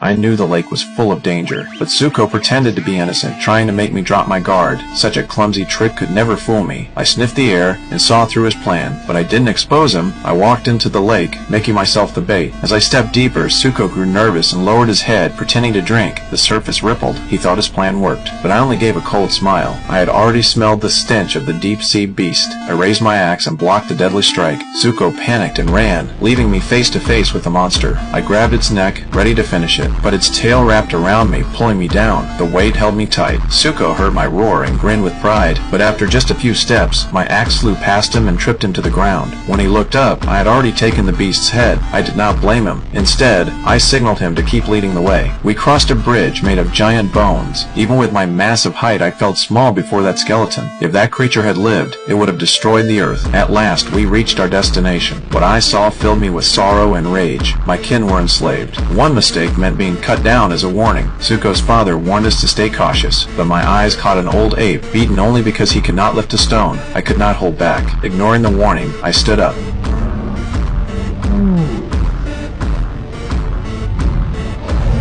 I knew the lake was full of danger, but Zuko pretended to be innocent, trying to make me drop my guard. Such a clumsy trick could never fool me. I sniffed the air and saw through his plan, but I didn't expose him. I walked into the lake, making myself the bait. As I stepped deeper, Zuko grew nervous and lowered his head, pretending to drink. The surface rippled. He thought his plan worked, but I only gave a cold smile. I had already smelled the stench of the deep-sea beast. I raised my axe and blocked the deadly strike. Zuko panicked and ran, leaving me face to face with the monster. I grabbed its neck, ready to finish it, but its tail wrapped around me, pulling me down. The weight held me tight. Zuko heard my roar and grinned with pride, but after just a few steps, my axe flew past him and tripped him to the ground. When he looked up, I had already taken the beast's head. I did not blame him. Instead, I signaled him to keep leading the way. We crossed a bridge made of giant bones. Even with my massive height, I felt small before that skeleton. If that creature had lived, it would have destroyed the earth. At last, we reached our destination. What I saw filled me with sorrow and rage. My kin were enslaved. One mistake meant being cut down as a warning. Zuko's father warned us to stay cautious, but my eyes caught an old ape, beaten only because he could not lift a stone. I could not hold back. Ignoring the warning, I stood up.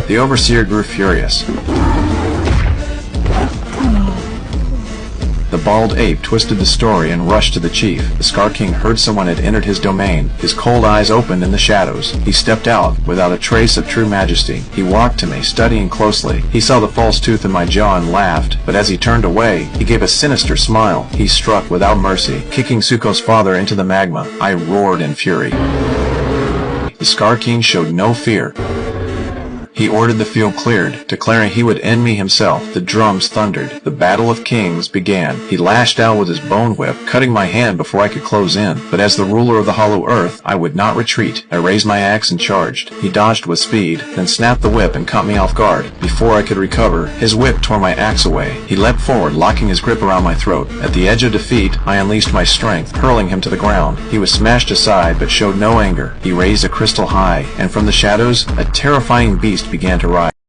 The overseer grew furious. The bald ape twisted the story and rushed to the chief. The Scar King heard someone had entered his domain. His cold eyes opened in the shadows. He stepped out, without a trace of true majesty. He walked to me, studying closely. He saw the false tooth in my jaw and laughed, but as he turned away, he gave a sinister smile. He struck without mercy, kicking Zuko's father into the magma. I roared in fury. The Scar King showed no fear. He ordered the field cleared, declaring he would end me himself. The drums thundered. The Battle of Kings began. He lashed out with his bone whip, cutting my hand before I could close in. But as the ruler of the Hollow Earth, I would not retreat. I raised my axe and charged. He dodged with speed, then snapped the whip and caught me off guard. Before I could recover, his whip tore my axe away. He leapt forward, locking his grip around my throat. At the edge of defeat, I unleashed my strength, hurling him to the ground. He was smashed aside, but showed no anger. He raised a crystal high, and from the shadows, a terrifying beast began to rise.